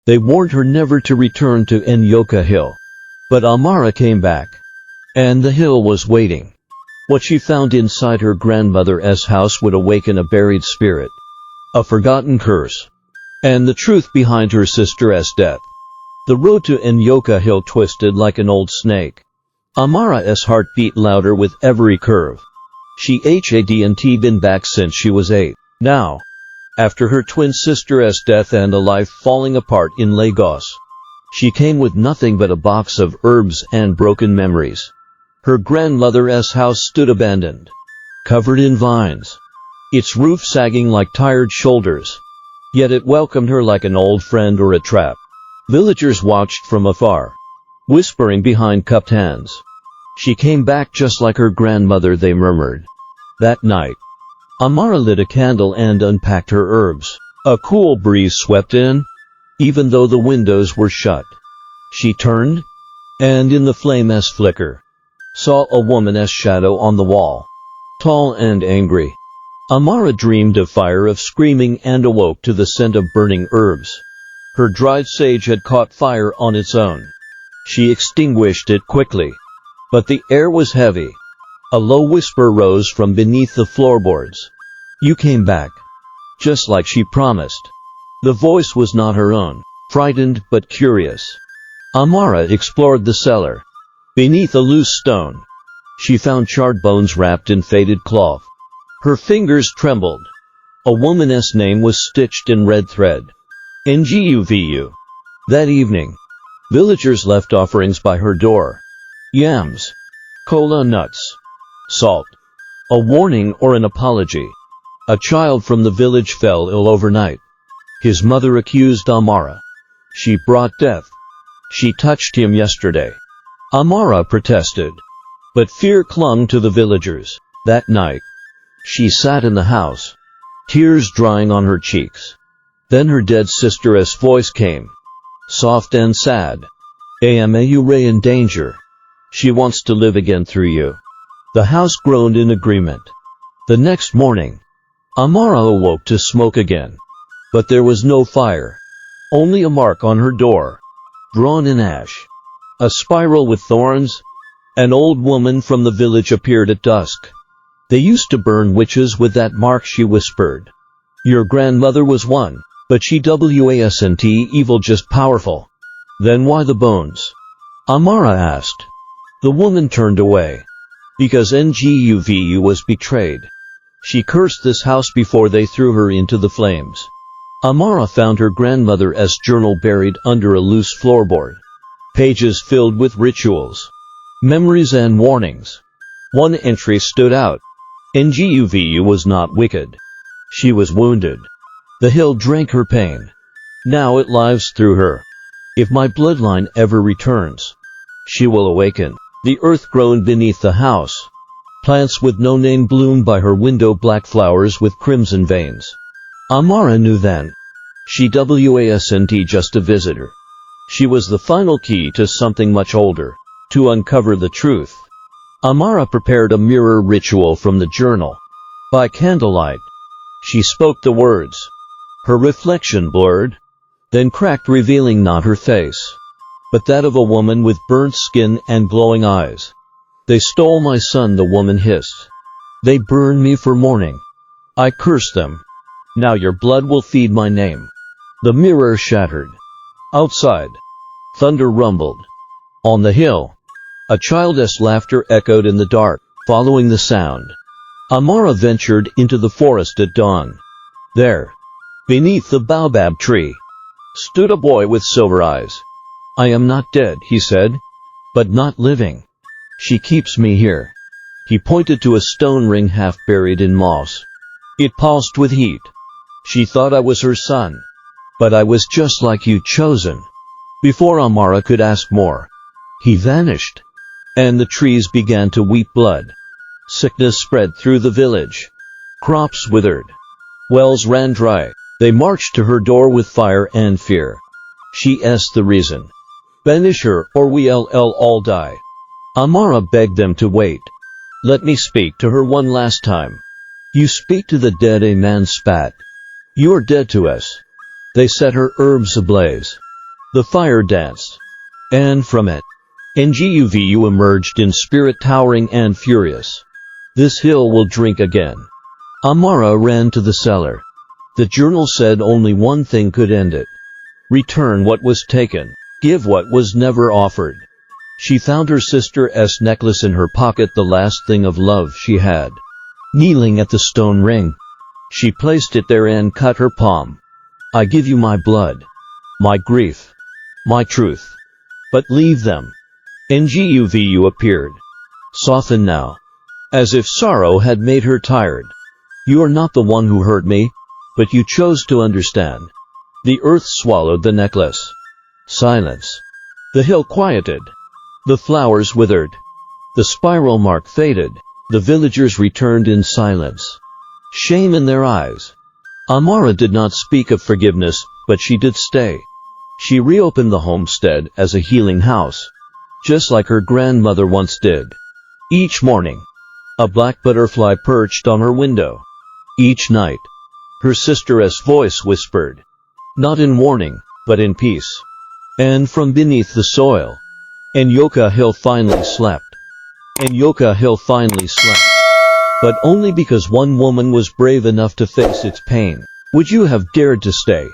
They warned her never to return to Nyoka Hill. But Amara came back. And the hill was waiting. What she found inside her grandmother's house would awaken a buried spirit, a forgotten curse, and the truth behind her sister's death. The road to Nyoka Hill twisted like an old snake. Amara's heart beat louder with every curve. She hadn't been back since she was 8. Now, after her twin sister's death and a life falling apart in Lagos, she came with nothing but a box of herbs and broken memories. Her grandmother's house stood abandoned, covered in vines, its roof sagging like tired shoulders. Yet it welcomed her like an old friend or a trap. Villagers watched from afar, whispering behind cupped hands. She came back just like her grandmother, they murmured. That night, Amara lit a candle and unpacked her herbs. A cool breeze swept in, even though the windows were shut. She turned, and in the flame's flicker, saw a woman's shadow on the wall, tall and angry. Amara dreamed of fire, of screaming, and awoke to the scent of burning herbs. Her dried sage had caught fire on its own. She extinguished it quickly. But the air was heavy. A low whisper rose from beneath the floorboards. You came back. Just like she promised. The voice was not her own, frightened but curious. Amara explored the cellar. Beneath a loose stone, she found charred bones wrapped in faded cloth. Her fingers trembled. A woman's name was stitched in red thread. Nguvu. That evening, villagers left offerings by her door. Yams, cola nuts, salt. A warning or an apology. A child from the village fell ill overnight. His mother accused Amara. She brought death. She touched him yesterday. Amara protested. But fear clung to the villagers. That night, she sat in the house, tears drying on her cheeks. Then her dead sister's voice came, soft and sad. You're in danger. She wants to live again through you. The house groaned in agreement. The next morning, Amara awoke to smoke again. But there was no fire. Only a mark on her door, drawn in ash. A spiral with thorns. An old woman from the village appeared at dusk. They used to burn witches with that mark, she whispered. Your grandmother was one, but she wasn't evil, just powerful. Then why the bones? Amara asked. The woman turned away. Because Nguvu was betrayed. She cursed this house before they threw her into the flames. Amara found her grandmother's journal buried under a loose floorboard. Pages filled with rituals, memories and warnings. One entry stood out. Nguvu was not wicked. She was wounded. The hill drank her pain. Now it lives through her. If my bloodline ever returns, she will awaken. The earth groaned beneath the house. Plants with no name bloomed by her window, black flowers with crimson veins. Amara knew then. She wasn't just a visitor. She was the final key to something much older, to uncover the truth. Amara prepared a mirror ritual from the journal. By candlelight, she spoke the words. Her reflection blurred, then cracked, revealing not her face, but that of a woman with burnt skin and glowing eyes. They stole my son, the woman hissed. They burned me for mourning. I cursed them. Now your blood will feed my name. The mirror shattered. Outside, thunder rumbled. On the hill, a child's laughter echoed in the dark. Following the sound, Amara ventured into the forest at dawn. There, beneath the baobab tree, stood a boy with silver eyes. I am not dead, he said, but not living. She keeps me here. He pointed to a stone ring half buried in moss. It pulsed with heat. She thought I was her son. But I was just like you, chosen. Before Amara could ask more, he vanished. And the trees began to weep blood. Sickness spread through the village. Crops withered. Wells ran dry. They marched to her door with fire and fear. She asked the reason. Banish her, or we'll all die. Amara begged them to wait. Let me speak to her one last time. You speak to the dead, a man spat. You're dead to us. They set her herbs ablaze. The fire danced. And from it, Nguvu emerged in spirit, towering and furious. This hill will drink again. Amara ran to the cellar. The journal said only one thing could end it. Return what was taken. Give what was never offered. She found her sister's necklace in her pocket, the last thing of love she had. Kneeling at the stone ring, she placed it there and cut her palm. I give you my blood, my grief, my truth. But leave them. Nguvu appeared. Softened now, as if sorrow had made her tired. You are not the one who hurt me, but you chose to understand. The earth swallowed the necklace. Silence. The hill quieted. The flowers withered. The spiral mark faded. The villagers returned in silence, shame in their eyes. Amara did not speak of forgiveness, but she did stay. She reopened the homestead as a healing house, just like her grandmother once did. Each morning, a black butterfly perched on her window. Each night, her sister's voice whispered, not in warning, but in peace. And from beneath the soil, Nyoka Hill finally slept. Nyoka Hill finally slept. But only because one woman was brave enough to face its pain. Would you have dared to stay?